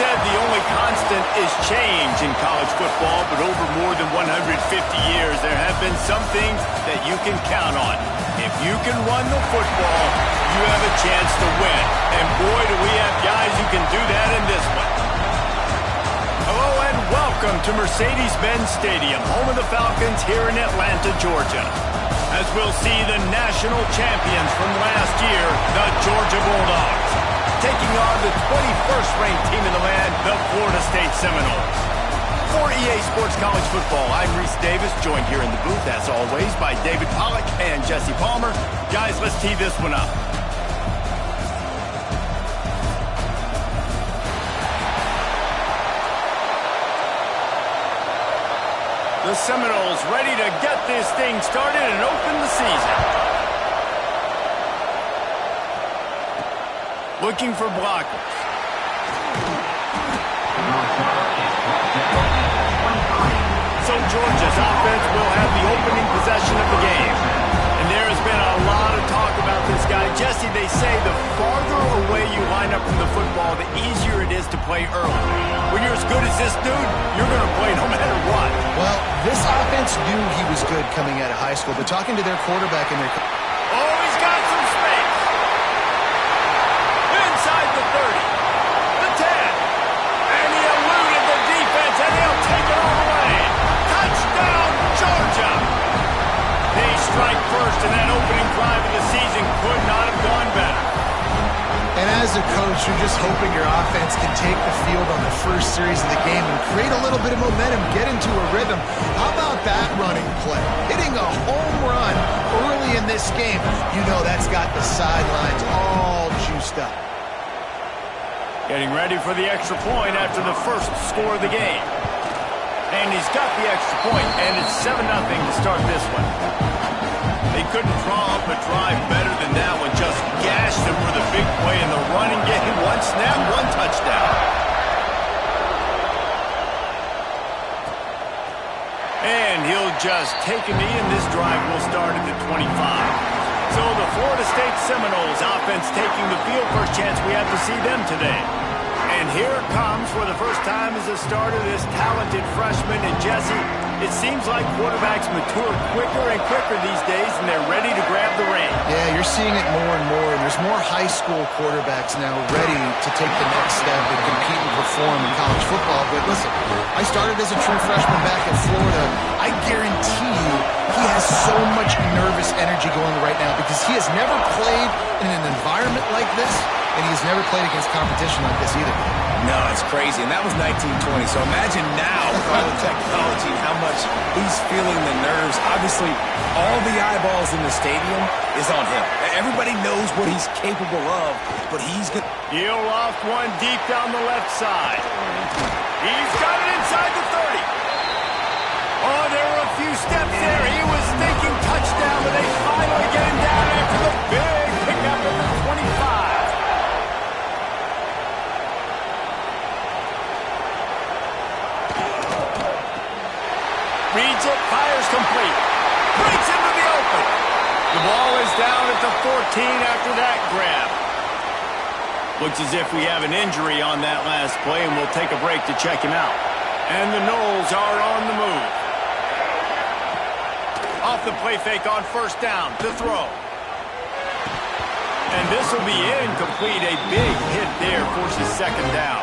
said the only constant is change in college football, but over more than 150 years, there have been some things that you can count on. If you can run the football, you have a chance to win. And boy, do we have guys who can do that in this one. Hello and welcome to Mercedes-Benz Stadium, home of the Falcons here in Atlanta, Georgia. As we'll see the national champions from last year, the Georgia Bulldogs, taking on the 21st ranked team in the land, the Florida State Seminoles. For EA Sports College Football, I'm Reese Davis, joined here in the booth, as always, by David Pollack and Jesse Palmer. Guys, let's tee this one up. The Seminoles ready to get this thing started and open the season. Looking for blockers. So Georgia's offense will have the opening possession of the game. And there has been a lot of talk about this guy. Jesse, they say the farther away you line up from the football, the easier it is to play early. When you're as good as this dude, you're going to play no matter what. Well, this offense knew he was good coming out of high school, but talking to their quarterback and their... Oh, he's got some space. Inside the 30, the 10, and he eluded the defense, and he'll take it all the way. Touchdown, Georgia. They strike first, and that opening drive of the season could not have gone better. And as a coach, you're just hoping your offense can take the field on the first series of the game and create a little bit of momentum, get into a rhythm. How about that running play? Hitting a home run early in this game. You know that's got the sidelines all juiced up. Getting ready for the extra point after the first score of the game. And he's got the extra point, and it's 7-0 to start this one. They couldn't draw up a drive better than that one. Just gashed him for the big play in the running game. One snap, one touchdown. And he'll just take a knee, and this drive will start at the 25. So the Florida State Seminoles offense taking the field. First chance we have to see them today. And here it comes for the first time as a starter, this talented freshman. And Jesse, it seems like quarterbacks mature quicker and quicker these days, and they're ready to grab the reins. Yeah, you're seeing it more and more, and there's more high school quarterbacks now ready to take the next step and compete and perform in college football. But listen, I started as a true freshman back in Florida. I guarantee you he has so much nervous energy going right now because he has never played in an environment like this, and he's never played against competition like this either. No, it's crazy, and that was 1920. So imagine now with all the technology, how much he's feeling the nerves. Obviously, all the eyeballs in the stadium is on him. Everybody knows what he's capable of, but he's going to... He'll loft one deep down the left side. He's got it inside the 30. Oh, there were a few steps there. He was thinking touchdown, but they finally get him down after the big pickup at the 25. Reads it, fires complete. Breaks into the open. The ball is down at the 14 after that grab. Looks as if we have an injury on that last play, and we'll take a break to check him out. And the Noles are on the move. Off the play fake on first down to throw. And this will be incomplete. A big hit there forces second down.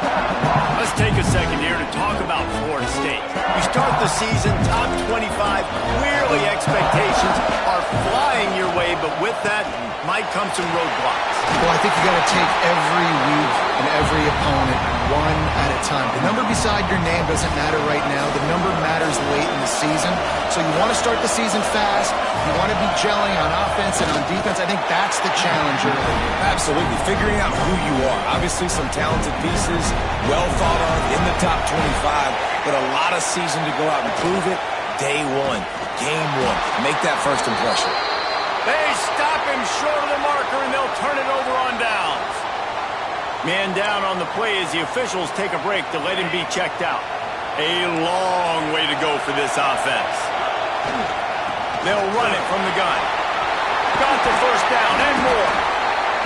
Let's take a second here to talk about Florida State. We start the season top 25. Clearly expectations are flying your way, but with that might come some roadblocks. Well, I think you got to take every week and every opponent one at a time. The number beside your name doesn't matter right now. The number matters late in the season. So you want to start the season fast. You want to be gelling on offense and on defense. I think that's the challenge early. Absolutely. Figuring out who you are. Obviously some talented pieces, well thought of in the top 25, but a lot of season to go out and prove it. Day one, game one. Make that first impression. They stop him short of the marker, and they'll turn it over on downs. Man down on the play as the officials take a break to let him be checked out. A long way to go for this offense. They'll run it from the gun. Got the first down and more.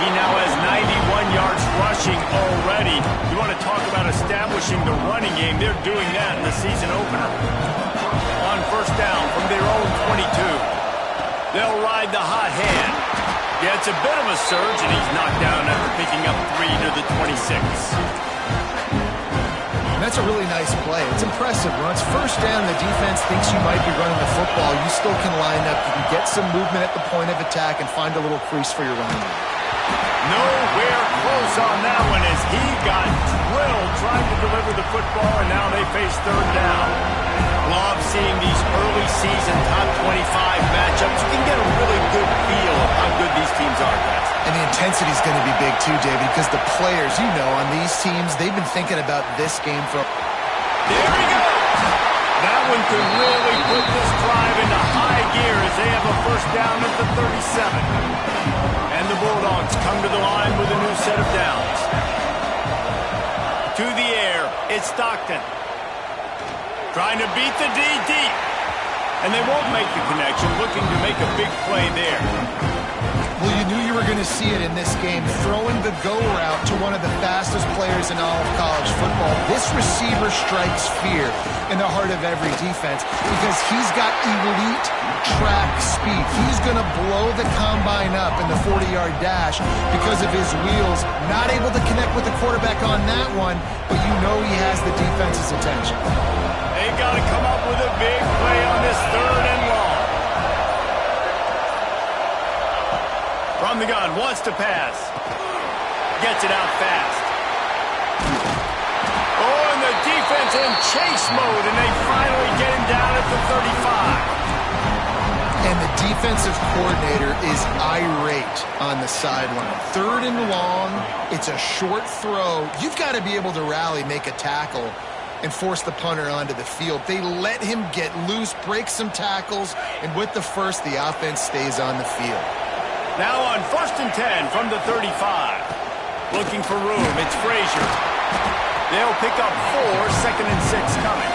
He now has 91 yards rushing already. You want to talk about establishing the running game. They're doing that in the season opener. On first down from their own 22. They'll ride the hot hand. Gets a bit of a surge, and he's knocked down after picking up 3 to the 26. That's a really nice play. It's impressive. When it's first down, the defense thinks you might be running the football. You still can line up. You can get some movement at the point of attack and find a little crease for your running back. Nowhere close on that one as he got drilled trying to deliver the football, and now they face third down. Love seeing these early season top 25 matchups. You can get a really good feel of how good these teams are, guys. And the intensity is going to be big too, David, because the players, you know, on these teams, they've been thinking about this game for... There he goes! That one could really put this drive into high gear as they have a first down at the 37. And the Bulldogs come to the line with a new set of downs. To the air, it's Stockton. Trying to beat the D deep. And they won't make the connection, looking to make a big play there. Well, you knew you were going to see it in this game, throwing the go route to one of the fastest players in all of college football. This receiver strikes fear in the heart of every defense because he's got elite track speed. He's going to blow the combine up in the 40-yard dash because of his wheels. Not able to connect with the quarterback on that one, but you know he has the defense's attention. They got to come up with a big play on this third and long. From the gun, wants to pass. Gets it out fast. Oh, and the defense in chase mode, and they finally get him down at the 35. And the defensive coordinator is irate on the sideline. Third and long, it's a short throw. You've got to be able to rally, make a tackle, and force the punter onto the field. They let him get loose, break some tackles, and with the first, the offense stays on the field. Now on first and 10 from the 35. Looking for room, it's Frazier. They'll pick up 4, second and 6 coming.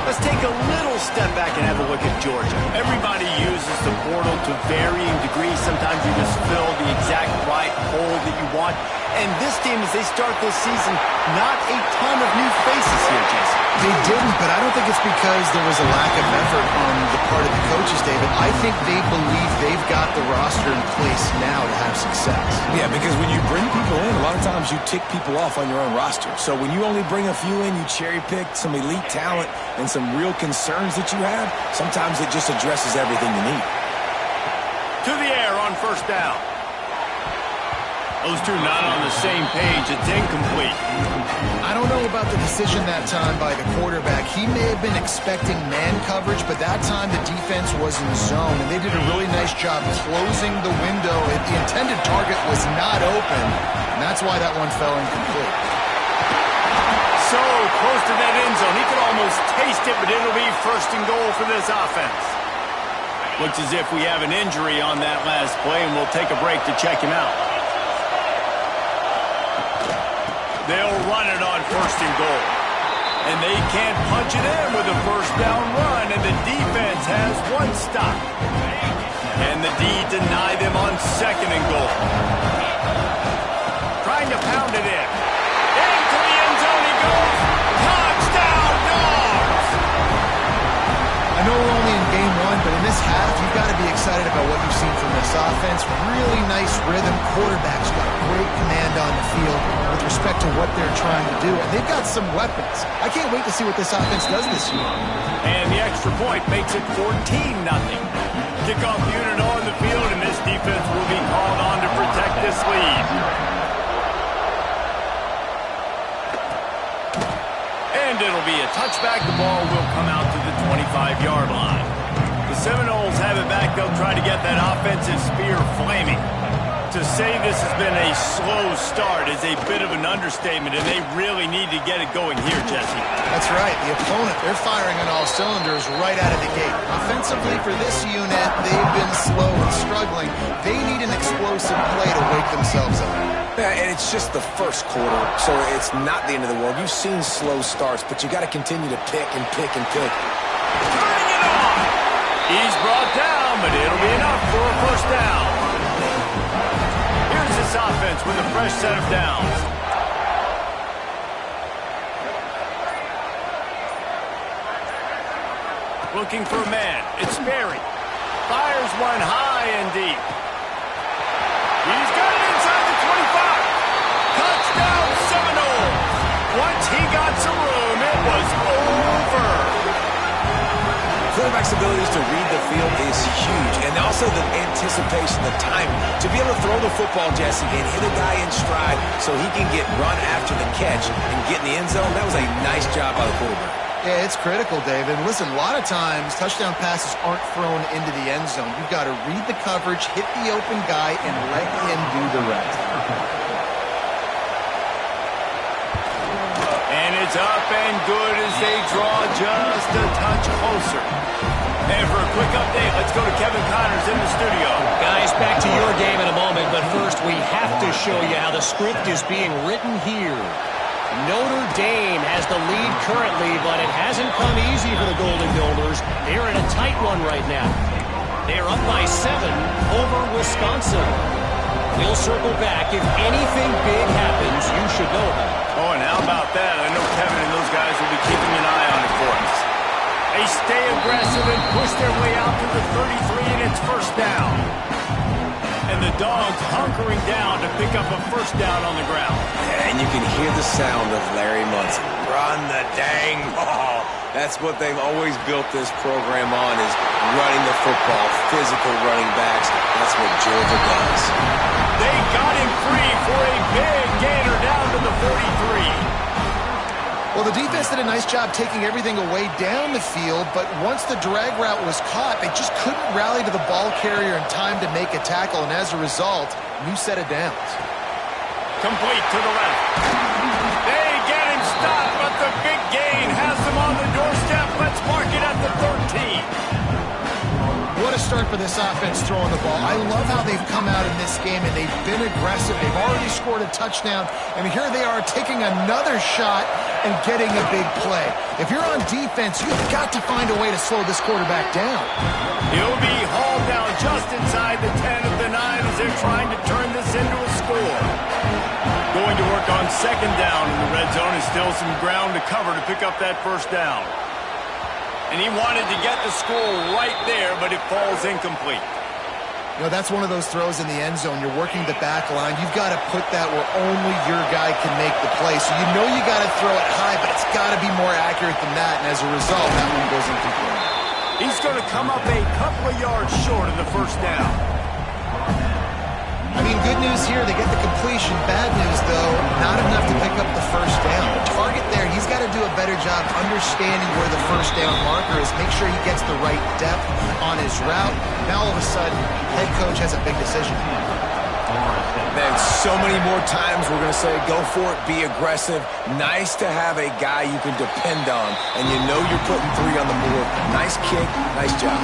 Let's take a little step back and have a look at Georgia. Everybody uses the portal to varying degrees. Sometimes you just fill the exact right hole that you want. And this team, as they start this season, not a ton of new faces here, Jesse. They didn't, but I don't think it's because there was a lack of effort on the part of the coaches, David. I think they believe they've got the roster in place now to have success. Yeah, because when you bring people in, a lot of times you tick people off on your own roster. So when you only bring a few in, you cherry-pick some elite talent and some real concerns that you have, sometimes it just addresses everything you need. To the air on first down. Those two not on the same page. It's incomplete. I don't know about the decision that time by the quarterback. He may have been expecting man coverage, but that time the defense was in zone, and they did a really nice job closing the window. The intended target was not open, and that's why that one fell incomplete. So close to that end zone. He could almost taste it, but it'll be first and goal for this offense. Looks as if we have an injury on that last play, and we'll take a break to check him out. They'll run it on first and goal. And they can't punch it in with a first down run, and the defense has one stop. And the D deny them on second and goal. Trying to pound it in. Into the end zone he goes. Touchdown, Dogs! I know we're only in game one, but in this half, you've got to be excited about what you've seen from this offense. Really nice rhythm. Quarterback's got great command on the field with respect to what they're trying to do. And they've got some weapons. I can't wait to see what this offense does this year. And the extra point makes it 14-0. Kickoff unit on the field, and this defense will be called on to protect this lead. And it'll be a touchback. The ball will come out to the 25-yard line. The Siminoles have it back. They'll try to get that offensive spear flaming. To say this has been a slow start is a bit of an understatement, and they really need to get it going here, Jesse. That's right. The opponent, they're firing on all cylinders right out of the gate. Offensively for this unit, they've been slow and struggling. They need an explosive play to wake themselves up. Yeah, and it's just the first quarter, so it's not the end of the world. You've seen slow starts, but you got to continue to pick and pick and pick. Turning it on! He's brought down, but it'll be enough for a first down. offense with a fresh set of downs. Looking for a man. It's Sperry. Fires one high and deep. He's got it inside the 25. Touchdown, Siminoles. Once he got some room, it was over. Quarterback's abilities to read the field is huge, and also the anticipation, the timing. To be able to throw the football, Jesse, and hit a guy in stride so he can get run after the catch and get in the end zone, that was a nice job by the quarterback. Yeah, it's critical, David. Listen, a lot of times touchdown passes aren't thrown into the end zone. You've got to read the coverage, hit the open guy, and let him do the rest. And it's up and good as they draw just a touch closer. And for a quick update, let's go to Kevin Connors in the studio. Guys, back to your game in a moment, but first we have to show you how the script is being written here. Notre Dame has the lead currently, but it hasn't come easy for the Golden Domers. They're in a tight one right now. They're up by 7 over Wisconsin. We'll circle back. If anything big happens, you should know about it. Oh, and how about that? I know Kevin and those guys will be keeping an eye on it for us. They stay aggressive and push their way out to the 33, and it's first down. And the Dogs hunkering down to pick up a first down on the ground. And you can hear the sound of Larry Munson. Run the dang ball. That's what they've always built this program on, is running the football, physical running backs. That's what Georgia does. They got him free for a big gainer down to the 43. Well, the defense did a nice job taking everything away down the field, but once the drag route was caught, they just couldn't rally to the ball carrier in time to make a tackle, and as a result, new set of downs. Complete to the left. They get him stopped, but the big gain has them on the doorstep. Let's mark it at the 13. What a start for this offense throwing the ball. I love how they've come out in this game, and they've been aggressive. They've already scored a touchdown, and here they are taking another shot and getting a big play. If you're on defense, you've got to find a way to slow this quarterback down. He'll be hauled down just inside the 10 of the 9 as they're trying to turn this into a score. Going to work on second down in the red zone, and still some ground to cover to pick up that first down. And he wanted to get the score right there, but it falls incomplete. You know, that's one of those throws in the end zone. You're working the back line. You've got to put that where only your guy can make the play. So you know you got to throw it high, but it's got to be more accurate than that. And as a result, that one goes incomplete. He's going to come up a couple of yards short of the first down. I mean, good news here, they get the completion. Bad news, though, not enough to pick up the first down. The target there, he's got to do a better job understanding where the first down marker is, make sure he gets the right depth on his route. Now, all of a sudden, head coach has a big decision. Man, so many more times we're going to say, go for it, be aggressive. Nice to have a guy you can depend on, and you know you're putting 3 on the board. Nice kick, nice job.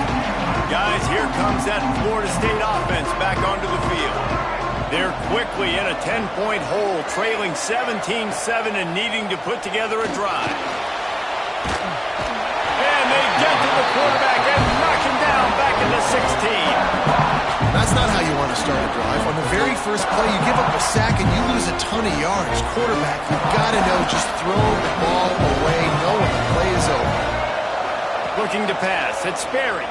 Guys, here comes that Florida State offense back onto the field. They're quickly in a 10-point hole, trailing 17-7 and needing to put together a drive. And they get to the quarterback and knock him down back in the 16. That's not how you want to start a drive. On the very first play, you give up a sack and you lose a ton of yards. Quarterback, you've got to know, just throw the ball away, know when the play is over. Looking to pass, it's Sperry.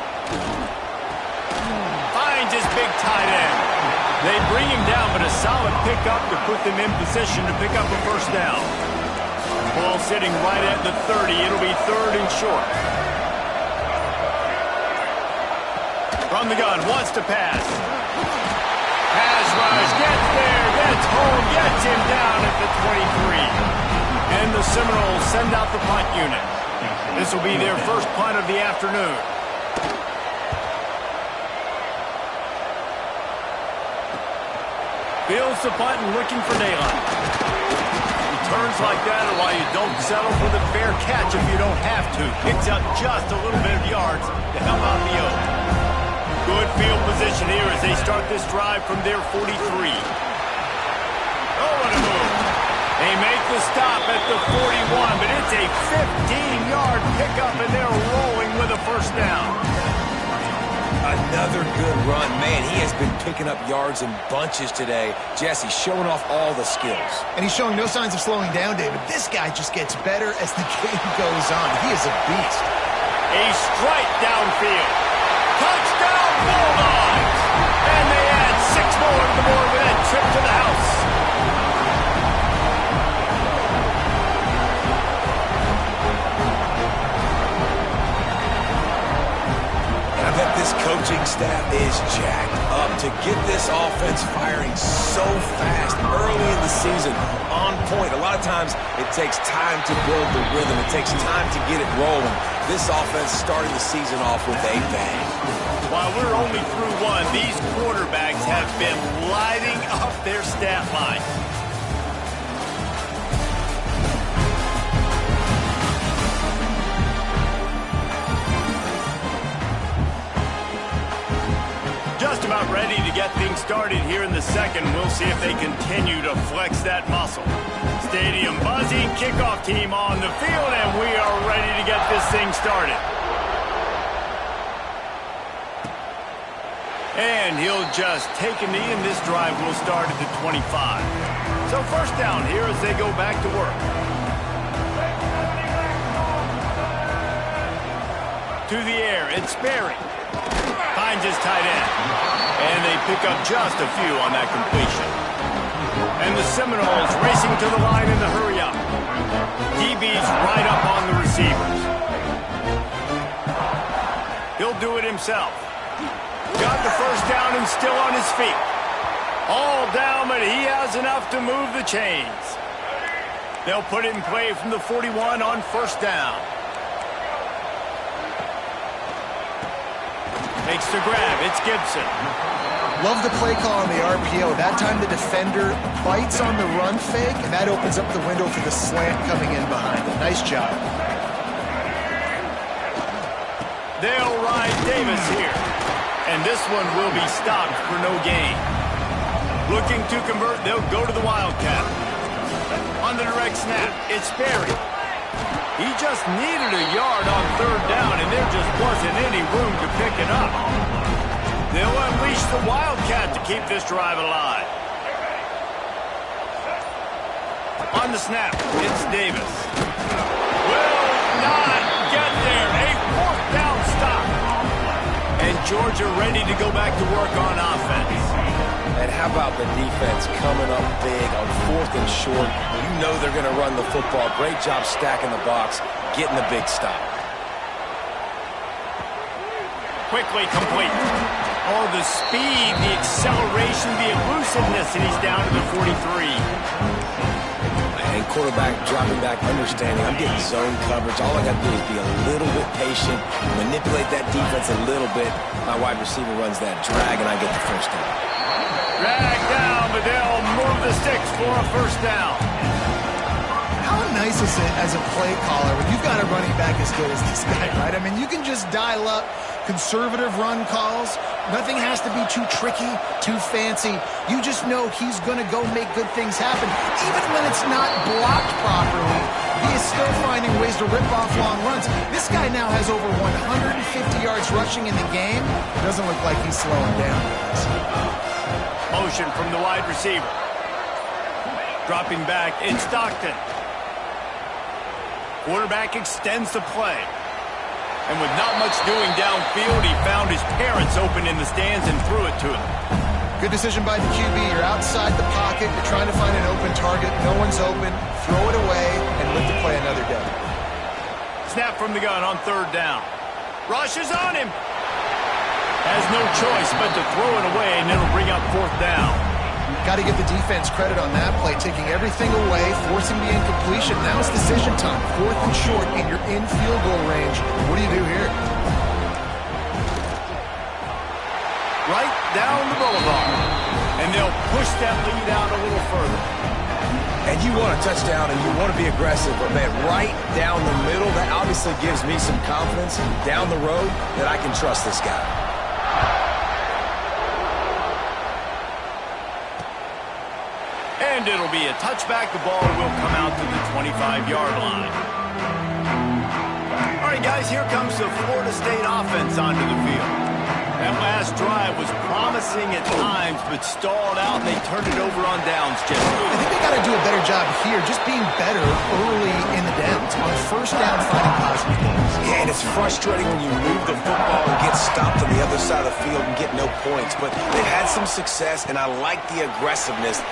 Finds his big tight end. They bring him down, but a solid pickup to put them in position to pick up a first down. Ball sitting right at the 30. It'll be 3rd and short. From the gun, wants to pass. Pass rush, gets there, gets home, gets him down at the 23. And the Seminoles send out the punt unit. This will be their first punt of the afternoon. Fields the punt and looking for daylight. Returns like that are why you don't settle for the fair catch if you don't have to. Picks up just a little bit of yards to help out the O. Good field position here as they start this drive from their 43. Oh, what a move. They make the stop at the 41, but it's a 15-yard pickup, and they're rolling with a first down. Another good run. Man, he has been picking up yards in bunches today. Jesse showing off all the skills. And he's showing no signs of slowing down, David. This guy just gets better as the game goes on. He is a beast. A strike downfield. Touchdown, Bulldogs! And they add 6 more to the board with that trip to the house. I bet this coaching staff is jacked up to get this offense firing so fast early in the season, on point. A lot of times it takes time to build the rhythm. It takes time to get it rolling. This offense started the season off with a bang. While we're only through one, these quarterbacks have been lighting up their stat line. Just about ready to get things started here in the second. We'll see if they continue to flex that muscle. Stadium buzzing, kickoff team on the field, and we are ready to get this thing started. And he'll just take a knee, and this drive will start at the 25. So first down here as they go back to work. To the air, it's Sperry. Finds his tight end. And they pick up just a few on that completion. And the Siminoles racing to the line in the hurry-up. DB's right up on the receivers. He'll do it himself. Got the first down and still on his feet. All down, but he has enough to move the chains. They'll put it in play from the 41 on first down. Makes the grab. It's Gibson. Love the play call on the RPO. That time the defender bites on the run fake, and that opens up the window for the slant coming in behind it. Nice job. They'll ride Davis here. And this one will be stopped for no gain. Looking to convert, they'll go to the Wildcat. On the direct snap, it's Sperry. He just needed a yard on third down, and there just wasn't any room to pick it up. They'll unleash the Wildcat to keep this drive alive. On the snap, it's Davis. Will not get there. A fourth down stop. And Georgia ready to go back to work on offense. And how about the defense coming up big on 4th and short? You know they're going to run the football. Great job stacking the box, getting the big stop. Quickly complete. Oh, the speed, the acceleration, the elusiveness, and he's down to the 43. And quarterback dropping back, understanding I'm getting zone coverage. All I got to do is be a little bit patient, manipulate that defense a little bit. My wide receiver runs that drag, and I get the first down. Drag down, but they'll move the sticks for a first down. How nice is it as a play caller when you've got a running back as good as this guy, right? I mean, you can just dial up conservative run calls. Nothing has to be too tricky, too fancy. You just know he's going to go make good things happen. Even when it's not blocked properly, he is still finding ways to rip off long runs. This guy now has over 150 yards rushing in the game. Doesn't look like he's slowing down. Motion from the wide receiver. Dropping back, it's Stockton. Quarterback extends the play. And with not much doing downfield, he found his parents open in the stands and threw it to him. Good decision by the QB. You're outside the pocket. You're trying to find an open target. No one's open. Throw it away and live to play another day. Snap from the gun on third down. Rush is on him. Has no choice but to throw it away, and it'll bring up fourth down. Got to give the defense credit on that play, taking everything away, forcing the incompletion. Now it's decision time. 4th and short, and you're in field goal range. What do you do here? Right down the boulevard. And they'll push that lead out a little further. And you want a touchdown and you want to be aggressive, but man, right down the middle, that obviously gives me some confidence down the road that I can trust this guy. And it'll be a touchback. The ball will come out to the 25-yard line. All right, guys, here comes the Florida State offense onto the field. That last drive was promising at times, but stalled out, and they turned it over on downs, Jeff. I think they got to do a better job here, just being better early in the downs. On first down, finding positive points. Yeah, and it's frustrating when you move the football and get stopped on the other side of the field and get no points. But they've had some success, and I like the aggressiveness.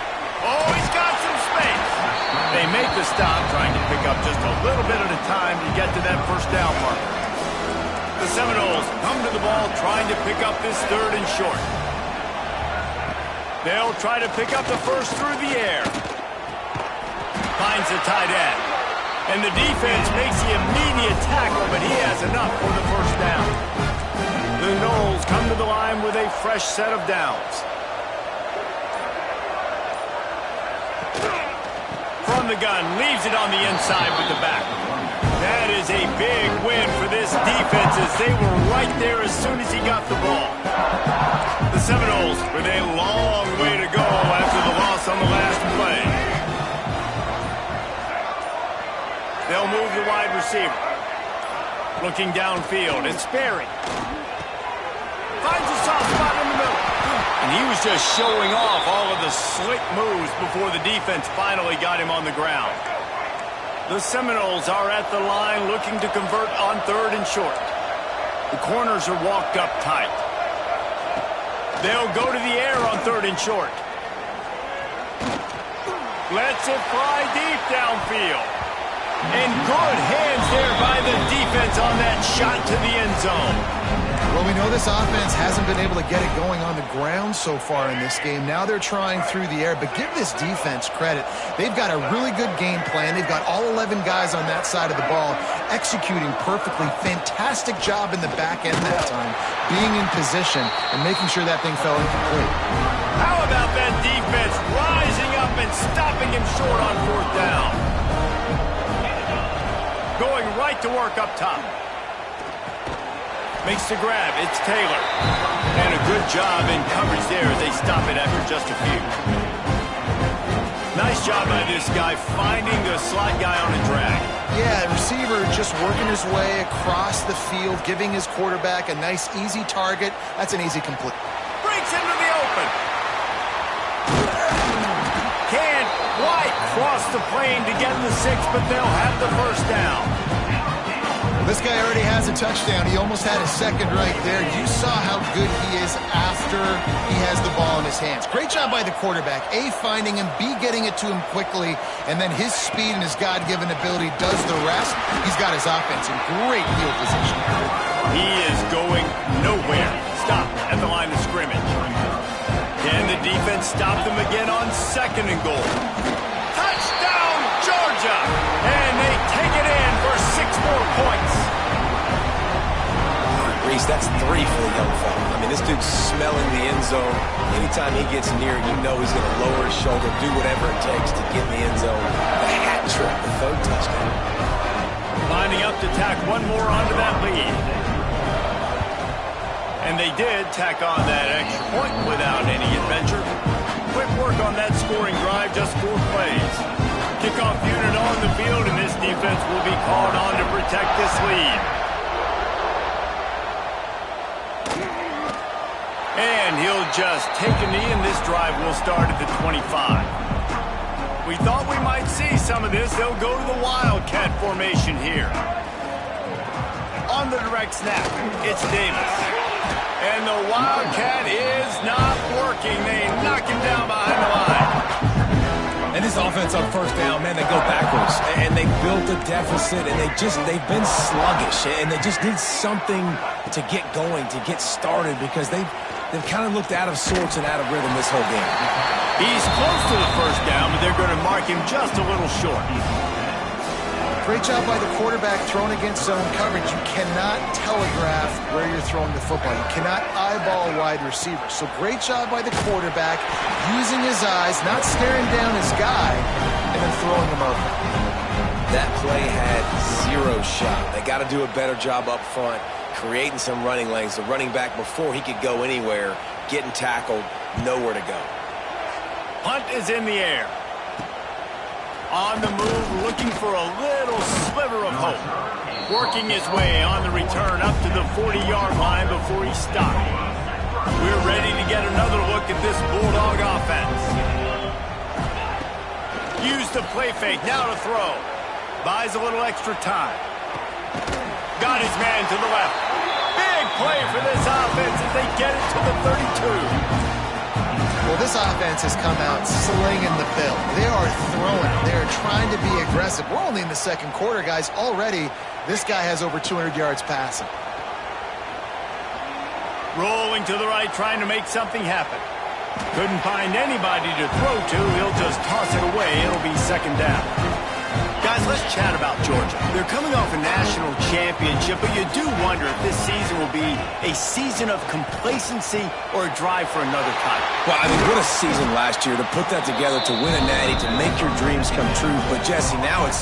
Oh, he's got some space. They make the stop, trying to pick up just a little bit at a time to get to that first down marker. The Seminoles come to the ball trying to pick up this third and short. They'll try to pick up the first through the air. Finds the tight end. And the defense makes the immediate tackle, but he has enough for the first down. The Noles come to the line with a fresh set of downs. From the gun, leaves it on the inside with the back. That is a big win for this defense as they were right there as soon as he got the ball. The Seminoles with a long way to go after the loss on the last play. They'll move the wide receiver. Looking downfield, it's Sperry. Finds a soft spot in the middle. And he was just showing off all of the slick moves before the defense finally got him on the ground. The Seminoles are at the line looking to convert on third and short. The corners are walked up tight. They'll go to the air on third and short. Lets it fly deep downfield. And good hands there by the defense on that shot to the end zone. Well, we know this offense hasn't been able to get it going on the ground so far in this game. Now they're trying through the air, but give this defense credit. They've got a really good game plan. They've got all 11 guys on that side of the ball executing perfectly. Fantastic job in the back end that time, being in position and making sure that thing fell incomplete. How about that defense rising up and stopping him short on fourth down? Going right to work up top. Makes the grab. It's Taylor. And a good job in coverage there as they stop it after just a few. Nice job by this guy finding the slot guy on a drag. Yeah, receiver just working his way across the field, giving his quarterback a nice, easy target. That's an easy complete. Breaks into the open. Can't quite cross the plane to get the 6, but they'll have the first down. This guy already has a touchdown. He almost had a second right there. You saw how good he is after he has the ball in his hands. Great job by the quarterback. A, finding him, B, getting it to him quickly, and then his speed and his God-given ability does the rest. He's got his offense in great field position. He is going nowhere. Stop at the line of scrimmage. Can the defense stop them again on second and goal? Touchdown, Georgia! And they take it in for 6 more points. Reese, that's 3 for the young fella. I mean, this dude's smelling the end zone. Anytime he gets near it, you know he's going to lower his shoulder, do whatever it takes to get in the end zone. The hat trick, the third touchdown. Lining up to tack one more onto that lead. And they did tack on that extra point without any adventure. Quick work on that scoring drive, just 4 plays. Kickoff unit on the field, and this defense will be called on to protect this lead. And he'll just take a knee, and this drive will start at the 25. We thought we might see some of this. They'll go to the Wildcat formation here. On the direct snap, it's Davis. And the Wildcat is not working. They knock him down behind the line. And this offense on first down, man, they go backwards. And they built a deficit, and they've been sluggish. And they just need something to get going, to get started, because they've kind of looked out of sorts and out of rhythm this whole game. He's close to the first down, but they're going to mark him just a little short. Great job by the quarterback thrown against zone coverage. You cannot telegraph where you're throwing the football. You cannot eyeball wide receivers. So great job by the quarterback using his eyes, not staring down his guy, and then throwing him over. That play had 0 shot. They got to do a better job up front, creating some running lanes. The running back, before he could go anywhere, getting tackled, nowhere to go. Punt is in the air. On the move, looking for a little sliver of hope. Working his way on the return up to the 40-yard line before he stopped. We're ready to get another look at this Bulldog offense. Use the play fake, now to throw. Buys a little extra time. Got his man to the left. Big play for this offense as they get it to the 32. Well, this offense has come out slinging the bill. They are throwing it. They are trying to be aggressive. We're only in the second quarter, guys. Already, this guy has over 200 yards passing. Rolling to the right, trying to make something happen. Couldn't find anybody to throw to. He'll just toss it away. It'll be second down. Guys, let's chat about Georgia. They're coming off a national championship, but you do wonder if this season will be a season of complacency or a drive for another title. Well, I mean, what a season last year to put that together, to win a natty, to make your dreams come true. But, Jesse, now it's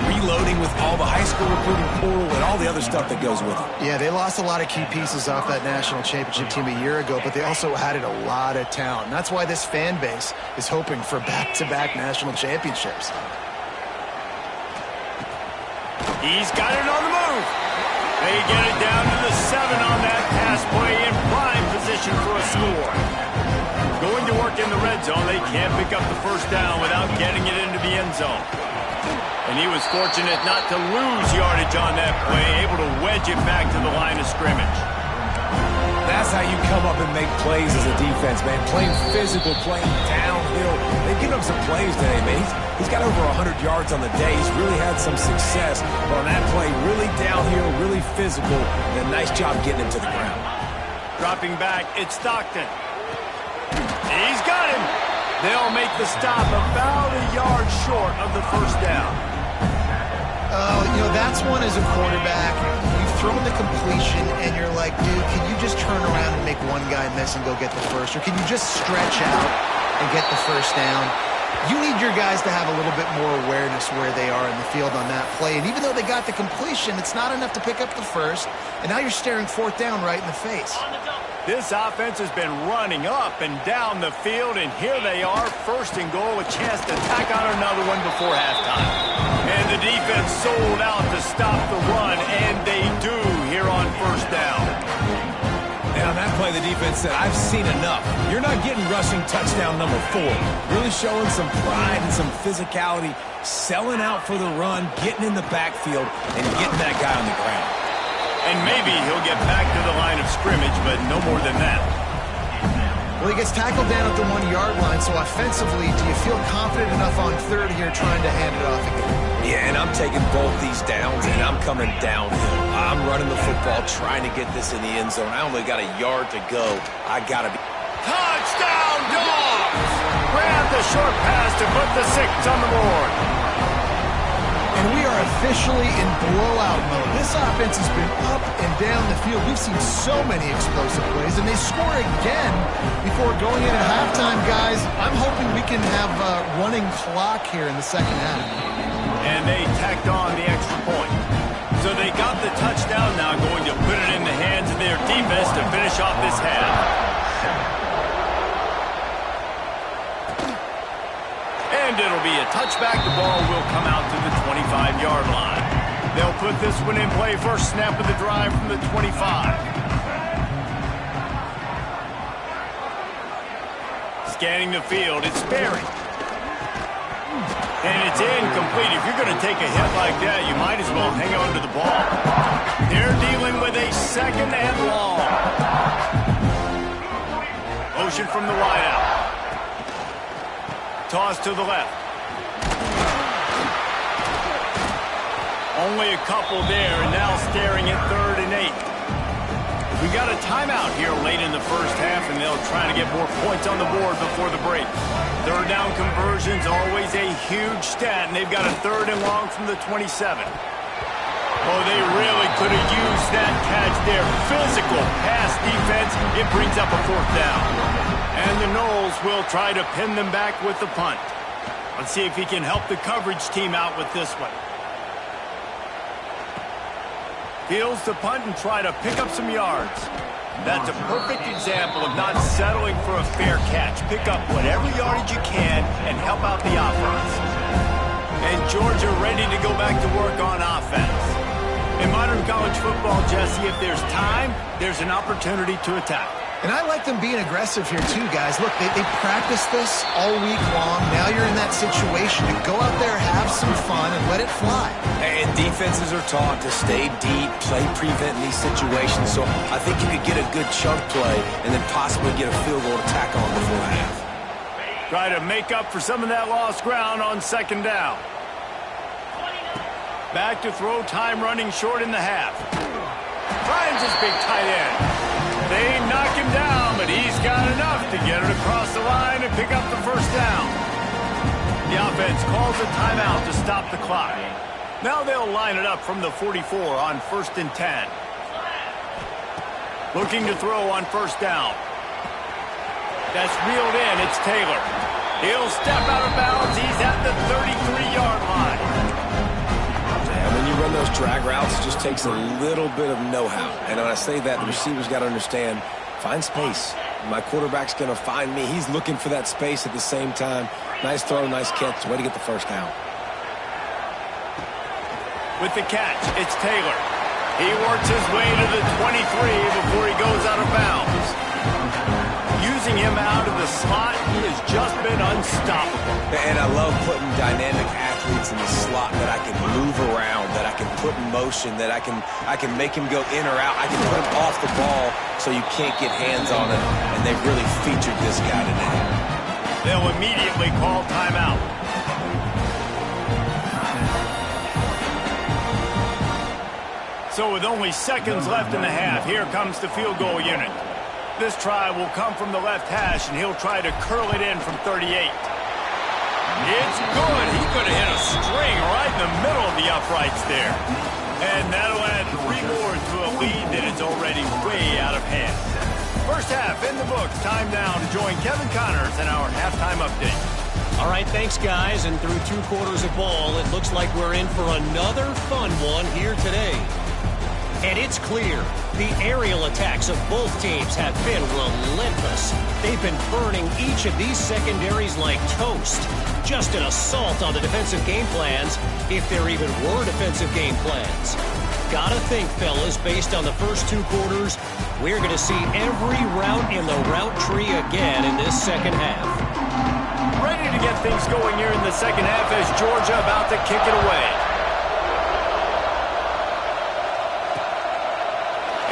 reloading with all the high school recruiting portal and all the other stuff that goes with it. Yeah, they lost a lot of key pieces off that national championship team a year ago, but they also added a lot of talent. And that's why this fan base is hoping for back-to-back national championships. He's got it on the move. They get it down to the 7 on that pass play in prime position for a score. Going to work in the red zone. They can't pick up the first down without getting it into the end zone. And he was fortunate not to lose yardage on that play, able to wedge it back to the line of scrimmage. That's how you come up and make plays as a defense, man. Playing physical, playing downhill. They've given him some plays today, man. He's got over 100 yards on the day. He's really had some success. But on that play, really downhill, really physical, and a nice job getting him to the ground. Dropping back, it's Stockton. He's got him. They'll make the stop about a yard short of the first down. That's one as a quarterback. You've thrown the completion, and you're like, dude, can you just turn around and make one guy miss and go get the first? Or can you just stretch out and get the first down? You need your guys to have a little bit more awareness where they are in the field on that play. And even though they got the completion, it's not enough to pick up the first. And now you're staring fourth down right in the face. This offense has been running up and down the field, and here they are, first and goal, a chance to tack on another one before halftime. And the defense sold out to stop the run, and they do here on first down. And on that play, the defense said, I've seen enough. You're not getting rushing touchdown number 4. Really showing some pride and some physicality, selling out for the run, getting in the backfield, and getting that guy on the ground. And maybe he'll get back to the line of scrimmage, but no more than that. Well, he gets tackled down at the 1-yard line, so offensively, do you feel confident enough on third here trying to hand it off again? Yeah, and I'm taking both these downs, and I'm coming downhill. I'm running the football, trying to get this in the end zone. I only got a yard to go. I got to be... Touchdown, Dogs! Grab the short pass to put the 6 on the board. And we are officially in blowout mode. This offense has been up and down the field. We've seen so many explosive plays, and they score again before going into halftime, guys. I'm hoping we can have a running clock here in the second half. And they tacked on the extra point. So they got the touchdown, now going to put it in the hands of their defense to finish off this half. And it'll be a touchback. The ball will come out to the 25-yard line. They'll put this one in play. First snap of the drive from the 25. Scanning the field, it's Sperry. And it's incomplete. If you're going to take a hit like that, you might as well hang on to the ball. They're dealing with a second and long. Motion from the wideout. Toss to the left. Only a couple there, and now staring at 3rd and 8. We got a timeout here late in the first half, and they'll try to get more points on the board before the break. 3rd down conversions, always a huge stat, and they've got a 3rd and long from the 27. Oh, they really could have used that catch there. Physical pass defense. It brings up a 4th down. And the Noles will try to pin them back with the punt. Let's see if he can help the coverage team out with this one. Fields the punt and try to pick up some yards. That's a perfect example of not settling for a fair catch. Pick up whatever yardage you can and help out the offense. And Georgia ready to go back to work on offense. In modern college football, Jesse, if there's time, there's an opportunity to attack. And I like them being aggressive here too, guys. Look, they practiced this all week long. Now you're in that situation to go out there, have some fun, and let it fly. And defenses are taught to stay deep, play prevent in these situations. So I think you could get a good chunk play and then possibly get a field goal to tack on before half. Try to make up for some of that lost ground on second down. Back to throw, time running short in the half. Finds his big tight end. They knock him down, but he's got enough to get it across the line and pick up the first down. The offense calls a timeout to stop the clock. Now they'll line it up from the 44 on 1st and 10. Looking to throw on first down. That's reeled in. It's Taylor. He'll step out of bounds. He's at the 33-yard line. When you run those drag routes, it just takes a little bit of know-how. And when I say that, the receiver's got to understand, find space. My quarterback's going to find me. He's looking for that space at the same time. Nice throw, nice catch. Way to get the first down. With the catch, it's Taylor. He works his way to the 23 before he goes out of bounds. Using him out of the slot, he has just been unstoppable. And I love putting dynamic athletes in the slot that I can move around, that I can put in motion, that I can make him go in or out. I can put him off the ball so you can't get hands on him. And they've really featured this guy today. They'll immediately call timeout. So with only seconds left in the half, here comes the field goal unit. This try will come from the left hash, and he'll try to curl it in from 38. It's good. He could have hit a string right in the middle of the uprights there. And that'll add 3 more to a lead that is already way out of hand. First half in the books. Time now to join Kevin Connors in our halftime update. All right, thanks, guys. And through 2 quarters of ball, it looks like we're in for another fun one here today. And it's clear, the aerial attacks of both teams have been relentless. They've been burning each of these secondaries like toast. Just an assault on the defensive game plans, if there even were defensive game plans. Gotta think, fellas, based on the first 2 quarters, we're going to see every route in the route tree again in this second half. Ready to get things going here in the second half as Georgia about to kick it away.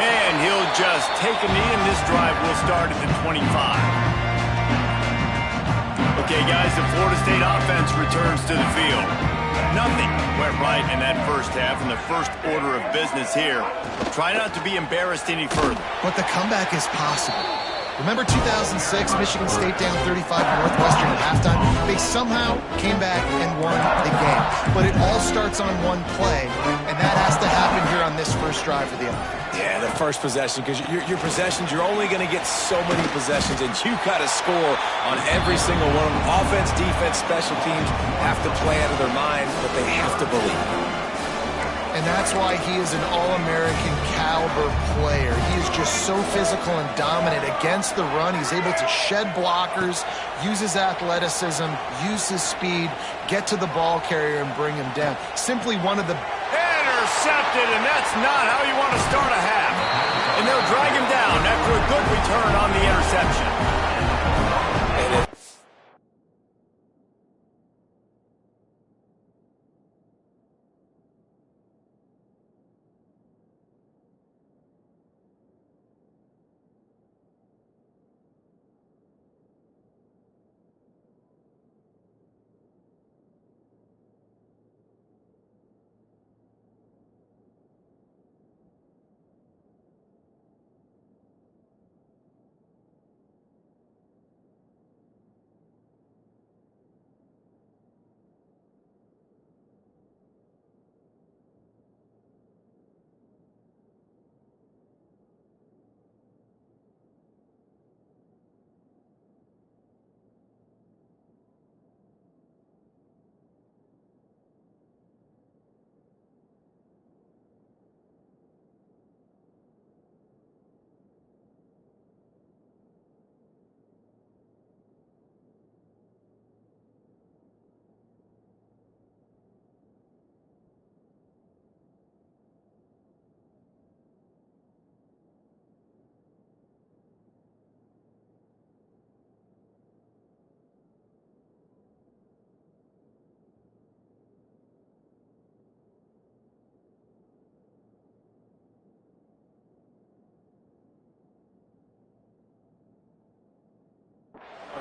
And he'll just take a knee, and this drive will start at the 25. Okay, guys, the Florida State offense returns to the field. Nothing went right in that first half, and the first order of business here. Try not to be embarrassed any further. But the comeback is possible. Remember 2006, Michigan State down 35 to Northwestern at halftime? They somehow came back and won the game. But it all starts on one play, and that has to happen here on this first drive for the offense. Yeah, the first possession, because your possessions, you're only going to get so many possessions, and you got to score on every single one of them. Offense, defense, special teams have to play out of their minds, but they have to believe. And that's why he is an All-American caliber player. He is just so physical and dominant against the run. He's able to shed blockers, use his athleticism, use his speed, get to the ball carrier and bring him down. Simply one of the... Intercepted, and that's not how you want to start a half. And they'll drag him down after a good return on the interception.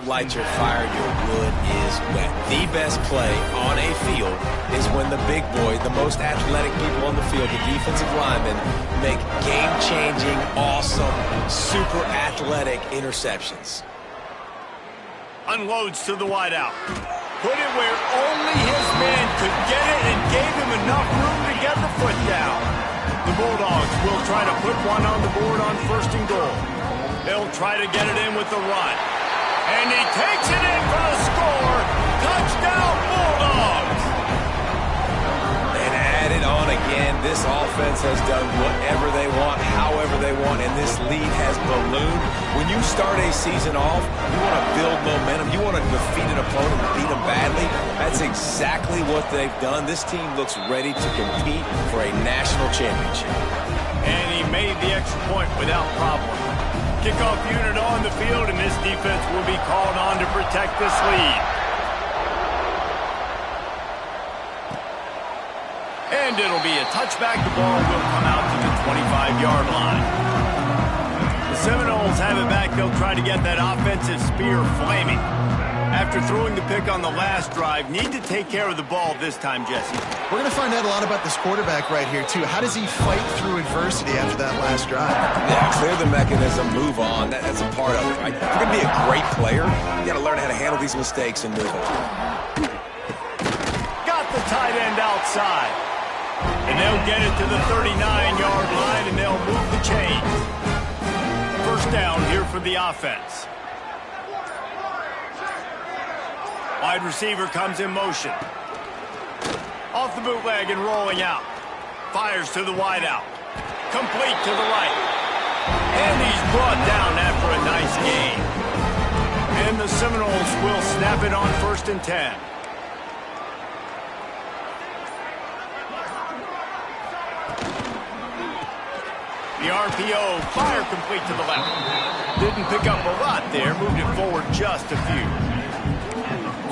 Light your fire, your wood is wet. The best play on a field is when the big boy, the most athletic people on the field, the defensive linemen, make game-changing, awesome, super athletic interceptions. Unloads to the wideout. Put it where only his man could get it and gave him enough room to get the foot down. The Bulldogs will try to put one on the board on 1st and goal. They'll try to get it in with the run. And he takes it in for the score. Touchdown, Bulldogs! And add it on again. This offense has done whatever they want, however they want, and this lead has ballooned. When you start a season off, you want to build momentum. You want to defeat an opponent and beat them badly. That's exactly what they've done. This team looks ready to compete for a national championship. And he made the extra point without problem. Kickoff unit on the field, and this defense will be called on to protect this lead. And it'll be a touchback. The ball will come out to the 25-yard line. The Seminoles have it back. They'll try to get that offensive spear flaming. After throwing the pick on the last drive, need to take care of the ball this time, Jesse. We're going to find out a lot about this quarterback right here, too. How does he fight through adversity after that last drive? Yeah, clear the mechanism, move on. That's a part of it, right? If you're going to be a great player, you got to learn how to handle these mistakes and move on. Got the tight end outside. And they'll get it to the 39-yard line, and they'll move the chains. First down here for the offense. Wide receiver comes in motion. Off the bootleg and rolling out. Fires to the wideout. Complete to the right. And he's brought down after a nice gain. And the Seminoles will snap it on 1st and 10. The RPO, fire complete to the left. Didn't pick up a lot there, moved it forward just a few.